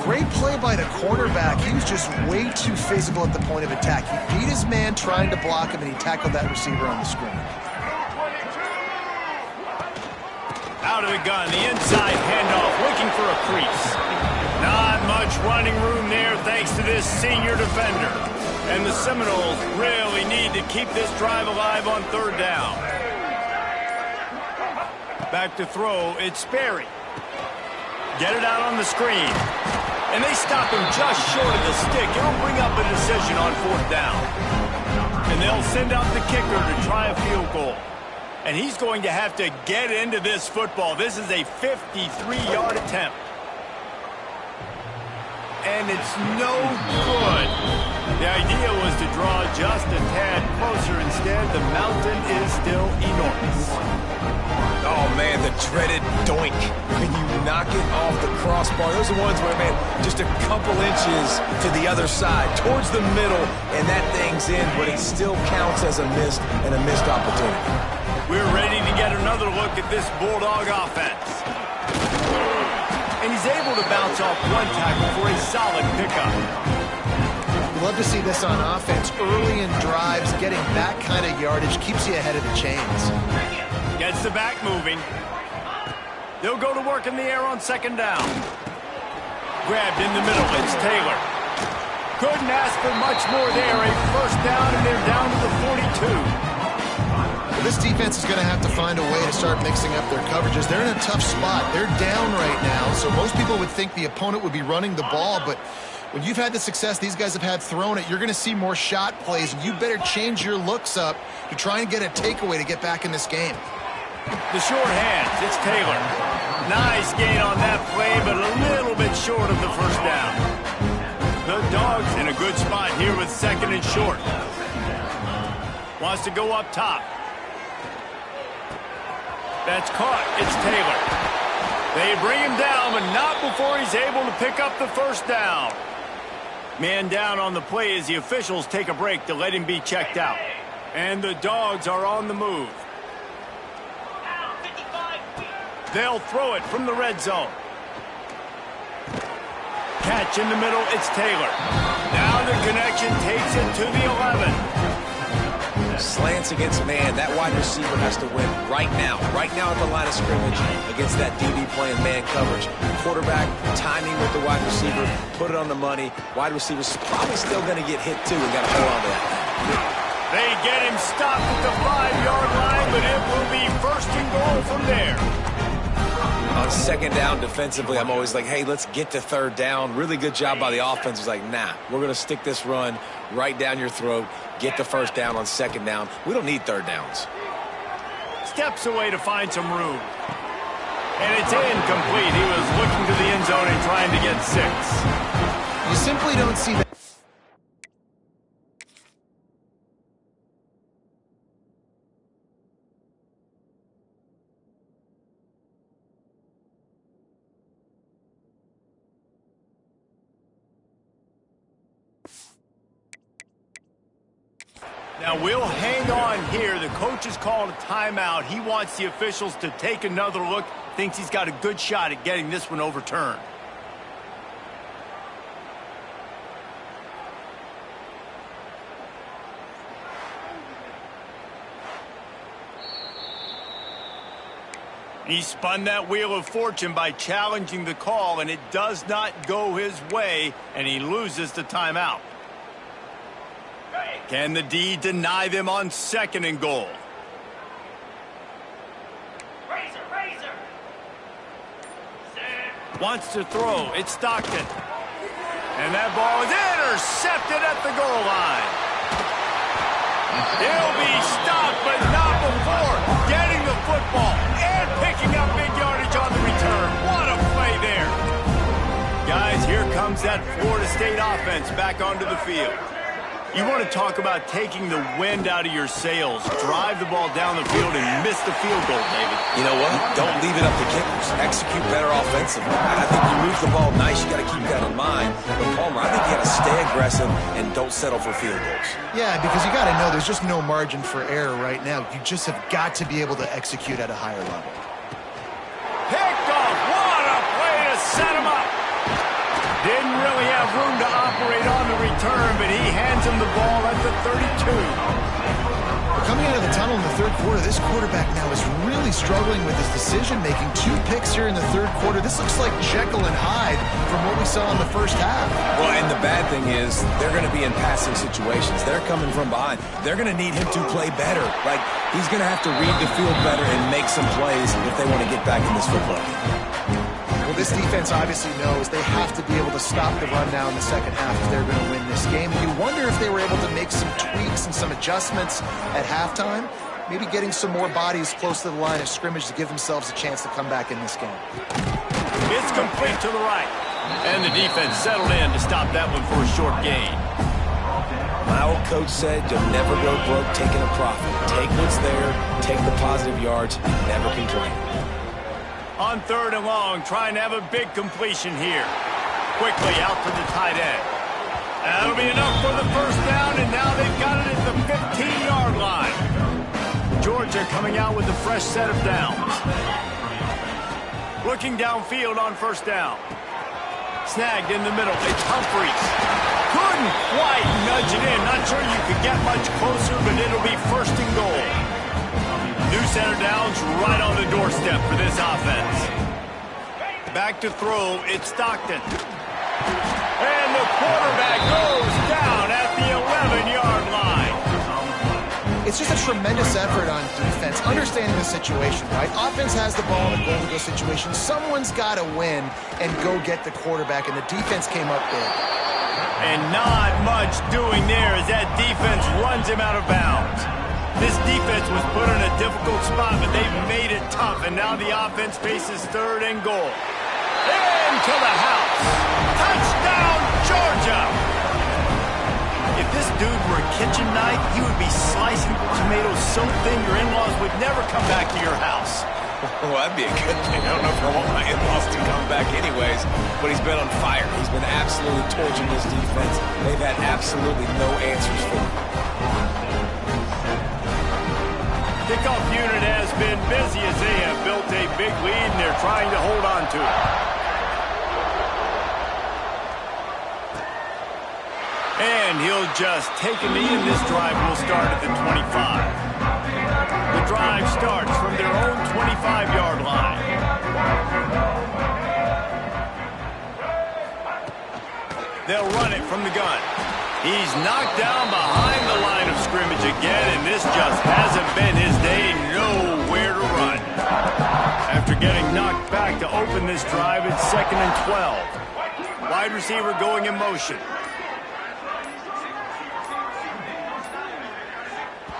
Great play by the quarterback. He was just way too physical at the point of attack. He beat his man trying to block him, and he tackled that receiver on the screen. Out of the gun, the inside handoff, looking for a crease. Not much running room there thanks to this senior defender. And the Seminoles really need to keep this drive alive on 3rd down. Back to throw, it's Sperry. Get it out on the screen. And they stop him just short of the stick. It'll bring up a decision on 4th down. And they'll send out the kicker to try a field goal. And he's going to have to get into this football. This is a 53-yard attempt. And it's no good. The idea was to draw just a tad closer. Instead, the mountain is still enormous. Oh, man, the dreaded doink. When you knock it off the crossbar, those are ones where, man, just a couple inches to the other side, towards the middle, and that thing's in, but it still counts as a missed opportunity. We're ready to get another look at this Bulldog offense. And he's able to bounce off one tackle for a solid pickup. You love to see this on offense. Early in drives, getting that kind of yardage keeps you ahead of the chains. Gets the back moving. They'll go to work in the air on 2nd down. Grabbed in the middle, it's Taylor. Couldn't ask for much more there. A 1st down, and they're down to the 42. Well, this defense is going to have to find a way to start mixing up their coverages. They're in a tough spot. They're down right now, so most people would think the opponent would be running the ball, but when you've had the success these guys have had throwing it, you're going to see more shot plays. You better change your looks up to try and get a takeaway to get back in this game. The short hands, it's Taylor. Nice gain on that play, but a little bit short of the 1st down. The Dogs in a good spot here with 2nd and short. Wants to go up top. That's caught. It's Taylor. They bring him down, but not before he's able to pick up the 1st down. Man down on the play as the officials take a break to let him be checked out. And the Dogs are on the move. They'll throw it from the red zone. Catch in the middle, it's Taylor. Now the connection takes it to the 11. Slants against man. That wide receiver has to win right now at the line of scrimmage against that DB playing man coverage. Quarterback, timing with the wide receiver, put it on the money. Wide receiver's probably still going to get hit too and got to hold on to that. They get him stopped at the 5-yard line, but it will be first and goal from there. On second down defensively, I'm always like, hey, let's get to third down. Really good job by the offense. It's like, nah, we're going to stick this run right down your throat, get the first down on second down. We don't need third downs. Steps away to find some room. And it's incomplete. He was looking to the end zone and trying to get 6. You simply don't see that. Now we'll hang on here. The coach has called a timeout. He wants the officials to take another look. Thinks he's got a good shot at getting this one overturned. He spun that wheel of fortune by challenging the call, and it does not go his way, and he loses the timeout. Can the D deny them on second and goal? Razor. Wants to throw. It's Stockton. And that ball is intercepted at the goal line. He'll be stopped, but not before getting the football and picking up big yardage on the return. What a play there. Guys, here comes that Florida State offense back onto the field. You want to talk about taking the wind out of your sails. Drive the ball down the field and miss the field goal, David. You know what? Don't leave it up to kickers. Execute better offensively. I think you move the ball nice. You got to keep that in mind. But, Palmer, I think you got to stay aggressive and don't settle for field goals. Yeah, because you got to know there's just no margin for error right now. You just have got to be able to execute at a higher level. Picked off. What a play to set him up. Didn't really have room to operate on the return, but he hands him the ball at the 32. Well, coming out of the tunnel in the third quarter, this quarterback now is really struggling with his decision-making. 2 picks here in the third quarter. This looks like Jekyll and Hyde from what we saw in the first half. Well, and the bad thing is they're going to be in passing situations. They're coming from behind. They're going to need him to play better. Like, he's going to have to read the field better and make some plays if they want to get back in this football game. Well, this defense obviously knows they have to be able to stop the run now in the second half if they're going to win this game. You wonder if they were able to make some tweaks and some adjustments at halftime, maybe getting some more bodies close to the line of scrimmage to give themselves a chance to come back in this game. It's complete to the right. And the defense settled in to stop that one for a short gain. My old coach said you'll never go broke taking a profit. Take what's there, take the positive yards, never complain. On third and long, trying to have a big completion here. Quickly out to the tight end. That'll be enough for the first down, and now they've got it at the 15-yard line. Georgia coming out with a fresh set of downs. Looking downfield on first down. Snagged in the middle. It's Humphreys. Couldn't quite nudge it in. Not sure you could get much closer, but it'll be first and goal. New center downs right on the doorstep for this offense. Back to throw, it's Stockton. And the quarterback goes down at the 11-yard line. It's just a tremendous effort on defense, understanding the situation, right? Offense has the ball in a goal-to-go situation. Someone's got to win and go get the quarterback, and the defense came up big. And not much doing there as that defense runs him out of bounds. This defense was put in a difficult spot, but they've made it tough, and now the offense faces third and goal. Into the house. Touchdown, Georgia! If this dude were a kitchen knife, he would be slicing tomatoes so thin your in-laws would never come back to your house. Well, that'd be a good thing. I don't know if I want my in-laws to come back anyways, but he's been on fire. He's been absolutely torching this defense. They've had absolutely no answers for him. Kickoff unit has been busy as they have built a big lead, and they're trying to hold on to it. And And he'll just take a knee, and this drive will start at the 25. The drive starts from their own 25-yard line. They'll run it from the gun. He's knocked down behind the line of scrimmage again, and this just hasn't been his day. Nowhere to run. After getting knocked back to open this drive, it's 2nd and 12. Wide receiver going in motion.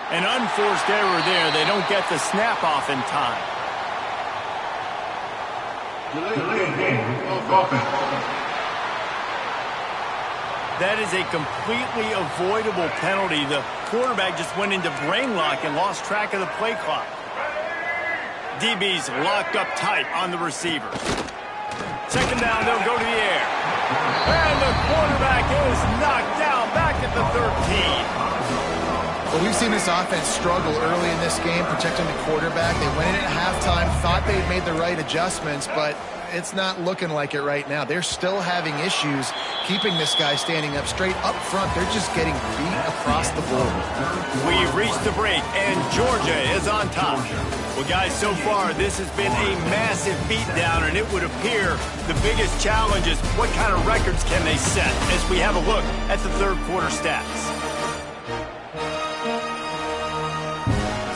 An unforced error there. They don't get the snap off in time. That is a completely avoidable penalty. The quarterback just went into brain lock and lost track of the play clock. DB's locked up tight on the receivers. 2nd down, they'll go to the air. And the quarterback is knocked down back at the 13. Well, we've seen this offense struggle early in this game, protecting the quarterback. They went in at halftime, thought they'd made the right adjustments, but it's not looking like it right now. They're still having issues keeping this guy standing up straight up front. They're just getting beat across the board. We've reached the break, and Georgia is on top. Well, guys, so far, this has been a massive beatdown, and it would appear the biggest challenge is what kind of records can they set as we have a look at the third quarter stats.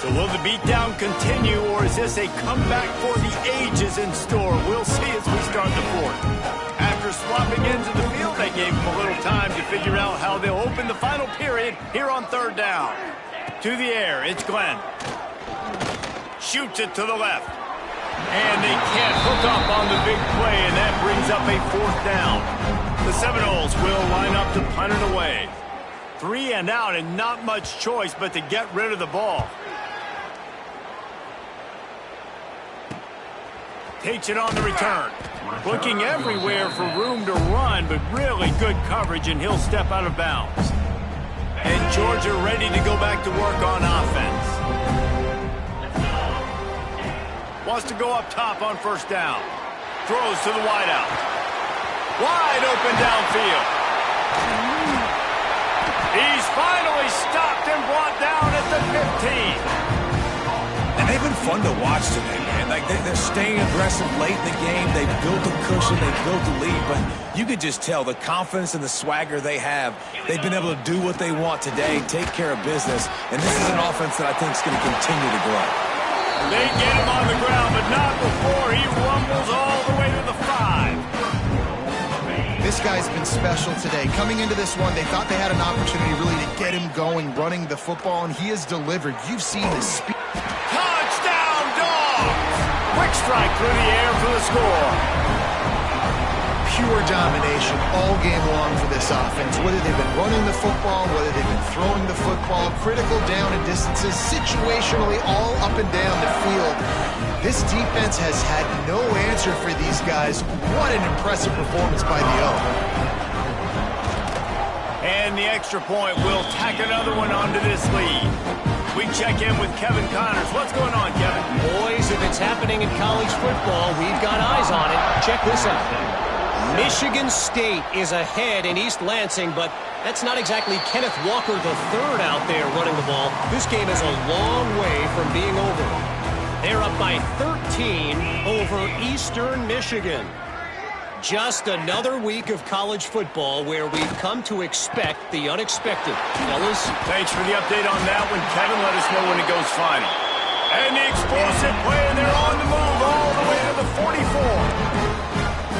So will the beatdown continue, or is this a comeback for the ages in store? We'll see as we start the fourth. After swapping into the field, they gave them a little time to figure out how they'll open the final period here on 3rd down. To the air, it's Glenn. Shoots it to the left. And they can't hook up on the big play, and that brings up a 4th down. The Seminoles will line up to punt it away. 3 and out, and not much choice but to get rid of the ball. Takes it on the return. Looking everywhere for room to run, but really good coverage, and he'll step out of bounds. And Georgia ready to go back to work on offense. Wants to go up top on 1st down. Throws to the wideout. Wide open downfield. He's finally stopped and brought down at the 15. And they've been fun to watch today, man. Like, they're staying aggressive late in the game. They've built a cushion. They've built a lead. But you could just tell the confidence and the swagger they have. They've been able to do what they want today, take care of business. And this is an offense that I think is going to continue to grow. They get him on the ground, but not before he rumbles all the way to the 5. This guy's been special today. Coming into this one, they thought they had an opportunity really to get him going, running the football, and he has delivered. You've seen the speed. Touchdown, Dogs! Quick strike through the air for the score. Pure domination all game long for this offense. Whether they've been running the football, whether they've been throwing the football, critical down and distances, situationally all up and down the field. This defense has had no answer for these guys. What an impressive performance by the O. And the extra point will tack another one onto this lead. We check in with Kevin Connors. What's going on, Kevin? Boys, if it's happening in college football, we've got eyes on it. Check this out. Michigan State is ahead in East Lansing, but that's not exactly Kenneth Walker III out there running the ball. This game is a long way from being over. They're up by 13 over Eastern Michigan. Just another week of college football where we've come to expect the unexpected. Fellas? Thanks for the update on that one, Kevin. Let us know when it goes final. And the explosive play, and they're on the move all the way to the 44.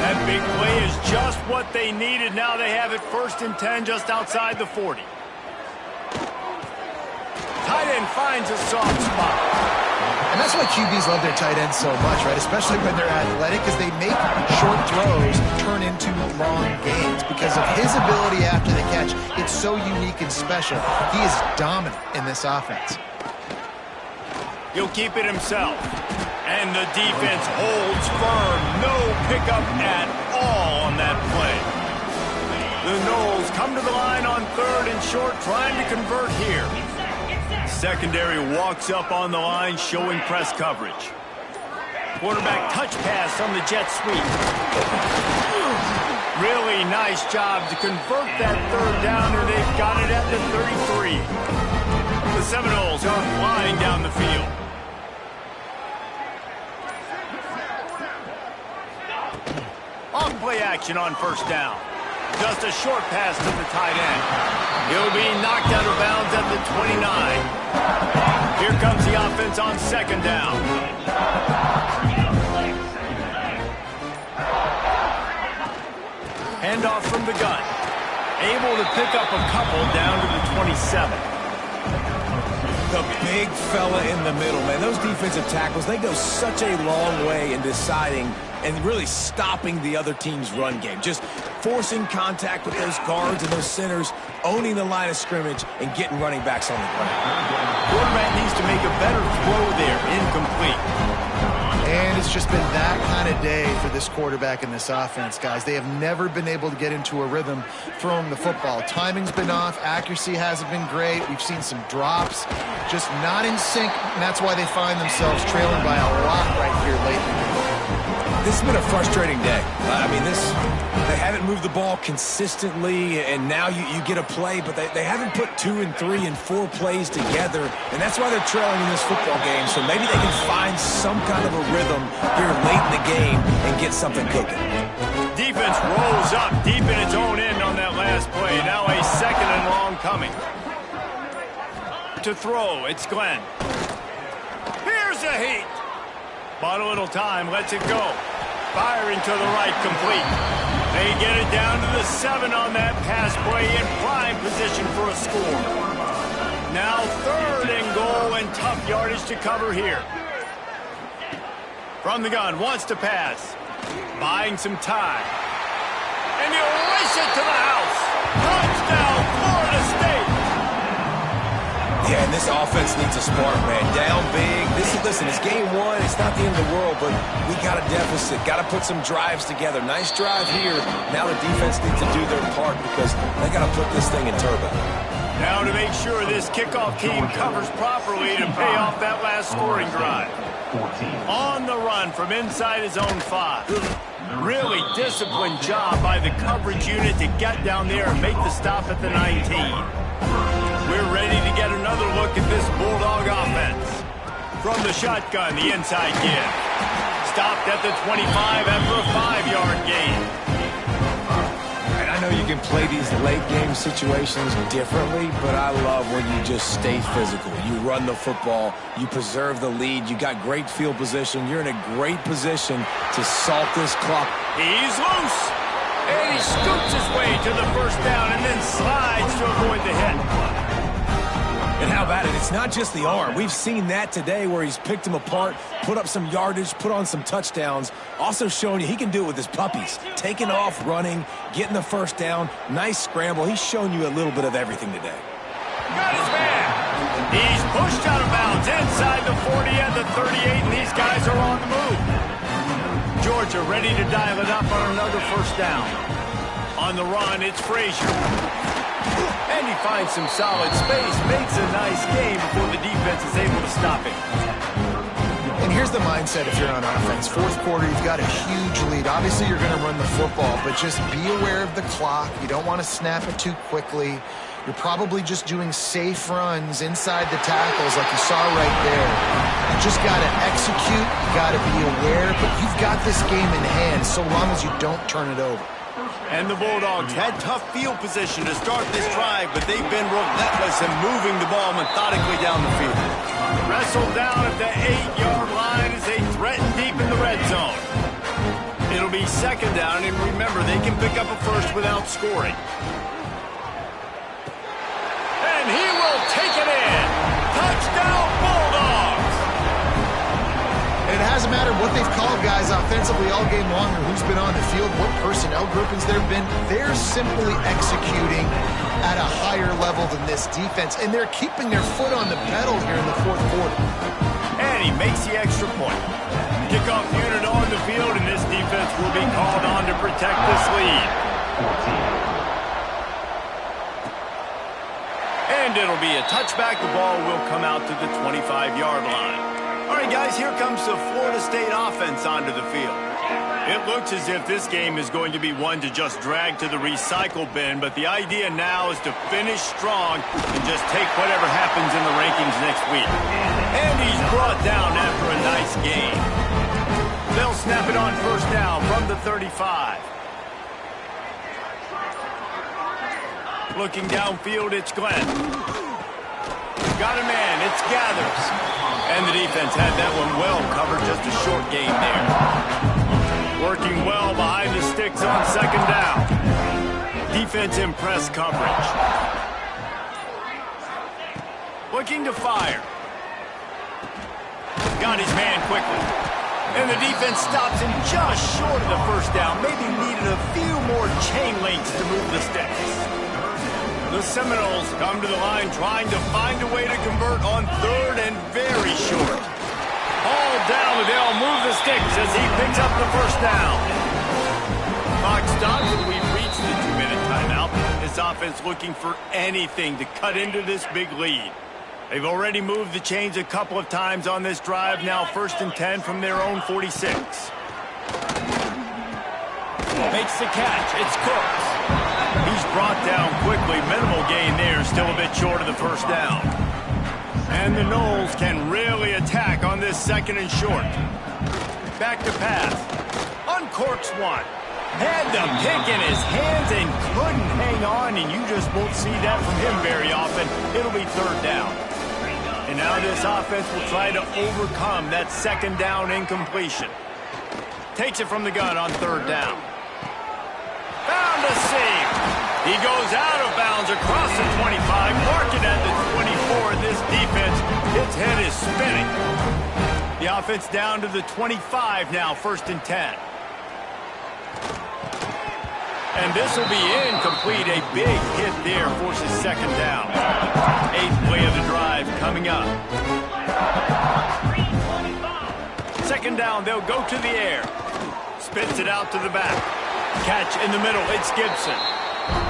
That big play is just what they needed. Now they have it 1st and 10 just outside the 40. Tight end finds a soft spot. And that's why QBs love their tight ends so much, right? Especially when they're athletic, because they make short throws turn into long gains. Because of his ability after the catch, it's so unique and special. He is dominant in this offense. He'll keep it himself. And the defense holds firm. No pickup at all on that play. The Noles come to the line on 3rd and short, trying to convert here. Secondary walks up on the line, showing press coverage. Quarterback touch pass on the jet sweep. Really nice job to convert that third down, and they've got it at the 33. The Seminoles are flying down the field. On play action on first down. Just a short pass to the tight end. He'll be knocked out of bounds at the 29. Here comes the offense on second down. Handoff from the gun. Able to pick up a couple down to the 27. The big fella in the middle, man. Those defensive tackles, they go such a long way in deciding and really stopping the other team's run game. Just forcing contact with those guards and those centers, owning the line of scrimmage, and getting running backs on the ground. Quarterback needs to make a better throw there. Incomplete. And it's just been that kind of day for this quarterback and this offense, guys. They have never been able to get into a rhythm throwing the football. Timing's been off. Accuracy hasn't been great. We've seen some drops. Just not in sync, and that's why they find themselves trailing by a lot right here late in the game. This has been a frustrating day. They haven't moved the ball consistently, and now you get a play, but they haven't put 2 and 3 and 4 plays together, and that's why they're trailing in this football game. So maybe they can find some kind of a rhythm here late in the game and get something cooking. Defense rolls up deep in its own end on that last play. Now a second and long coming. To throw, it's Glenn. Here's a heat. Bought a little time, lets it go. Firing to the right, complete. They get it down to the 7 on that pass play in prime position for a score. Now 3rd and goal and tough yardage to cover here. From the gun, wants to pass. Buying some time. And he'll race it to the house. Touchdown, Florida State. Yeah, and this offense needs a spark, man. Down big. Listen, it's game 1. It's not the end of the world, but we got a deficit. Got to put some drives together. Nice drive here. Now the defense needs to do their part because they got to put this thing in turbo. Now to make sure this kickoff team covers properly to pay off that last scoring drive. On the run from inside his own 5. Really disciplined job by the coverage unit to get down there and make the stop at the 19. We're ready to get another look at this Bulldog offense. From the shotgun, the inside give. Stopped at the 25 after a 5-yard gain. And I know you can play these late game situations differently, but I love when you just stay physical. You run the football, you preserve the lead, you got great field position, you're in a great position to salt this clock. He's loose. And he scoops his way to the first down and then slides to avoid the hit. And how about it? It's not just the arm. We've seen that today where he's picked him apart, put up some yardage, put on some touchdowns. Also showing you he can do it with his puppies. Taking off, running, getting the first down. Nice scramble. He's shown you a little bit of everything today. Got his man. He's pushed out of bounds inside the 40 and the 38, and these guys are on the move. Georgia ready to dial it up on another first down. On the run, it's Frazier. And he finds some solid space, makes a nice game before the defense is able to stop him. And here's the mindset if you're on offense. 4th quarter, you've got a huge lead. Obviously, you're going to run the football, but just be aware of the clock. You don't want to snap it too quickly. You're probably just doing safe runs inside the tackles like you saw right there. You just got to execute. You got to be aware, but you've got this game in hand so long as you don't turn it over. And the Bulldogs had tough field position to start this drive, but they've been relentless in moving the ball methodically down the field. Wrestled down at the 8-yard line as they threaten deep in the red zone. It'll be second down, and remember, they can pick up a first without scoring. And he will take it in. Touchdown, Bulldogs! It hasn't mattered what they've called guys offensively all game long or who's been on the field, what personnel groupings there have been. They're simply executing at a higher level than this defense, and they're keeping their foot on the pedal here in the 4th quarter. And he makes the extra point. Kickoff unit on the field, and this defense will be called on to protect this lead. And it'll be a touchback. The ball will come out to the 25-yard line. All right, guys, here comes the Florida State offense onto the field. It looks as if this game is going to be one to just drag to the recycle bin, but the idea now is to finish strong and just take whatever happens in the rankings next week. And he's brought down after a nice game. They'll snap it on first down from the 35. Looking downfield, it's Glenn. Got a man, it's Gathers. And the defense had that one well covered, just a short gain there. Working well behind the sticks on second down. Defense in press coverage. Looking to fire. Got his man quickly. And the defense stops him just short of the first down. Maybe needed a few more chain links to move the sticks. The Seminoles come to the line trying to find a way to convert on third and very short. All down, and they'll move the sticks as he picks up the first down. Clock stops, and we've reached the 2-minute timeout. This offense looking for anything to cut into this big lead. They've already moved the chains a couple of times on this drive, now 1st and 10 from their own 46. Makes the catch, it's Cooks. He's brought down quickly, minimal gain there, still a bit short of the first down. And the Noles can really attack on this 2nd and short. Back to pass. Uncorks one. Had the pick in his hands and couldn't hang on, and you just won't see that from him very often. It'll be 3rd down. And now this offense will try to overcome that 2nd down incompletion. Takes it from the gun on 3rd down. Found a seam. He goes out of bounds across the 25, mark it at the 24, and this defense, its head is spinning. The offense down to the 25 now, 1st and 10. And this will be incomplete. A big hit there forces 2nd down. 8th play of the drive coming up. 2nd down, they'll go to the air. Spits it out to the back. Catch in the middle, it's Gibson.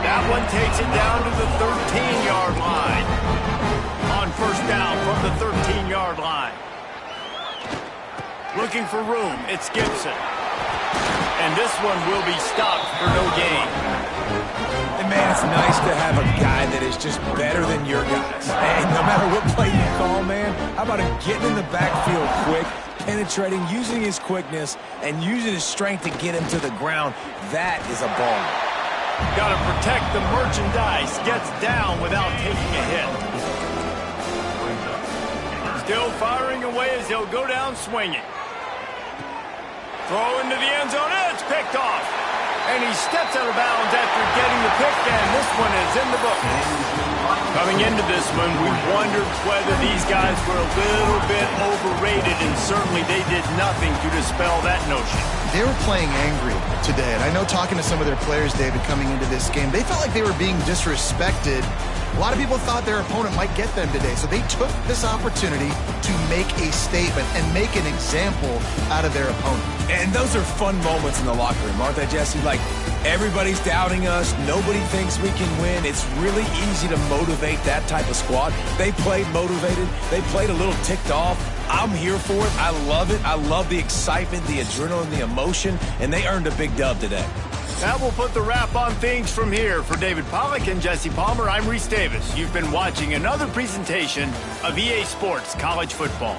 That one takes it down to the 13-yard line. On 1st down from the 13-yard line. Looking for room, it's Gibson. And this one will be stopped for no gain. And man, it's nice to have a guy that is just better than your guys. And no matter what play you call, man, how about him getting in the backfield quick, penetrating, using his quickness, and using his strength to get him to the ground. That is a ball. Got to protect the merchandise. Gets down without taking a hit. Still firing away as he'll go down swinging. Throw into the end zone. It's picked off. And he steps out of bounds after getting the pick, and this one is in the book. Coming into this one, we wondered whether these guys were a little bit overrated, and certainly they did nothing to dispel that notion. They were playing angry today, and I know talking to some of their players, David, coming into this game, they felt like they were being disrespected. A lot of people thought their opponent might get them today, so they took this opportunity to make a statement and make an example out of their opponent. And those are fun moments in the locker room, aren't they, Jesse? Like, everybody's doubting us. Nobody thinks we can win. It's really easy to motivate that type of squad. They played motivated. They played a little ticked off. I'm here for it. I love it. I love the excitement, the adrenaline, the emotion, and they earned a big dub today. That will put the wrap on things from here. For David Pollack and Jesse Palmer, I'm Reese Davis. You've been watching another presentation of EA Sports College Football.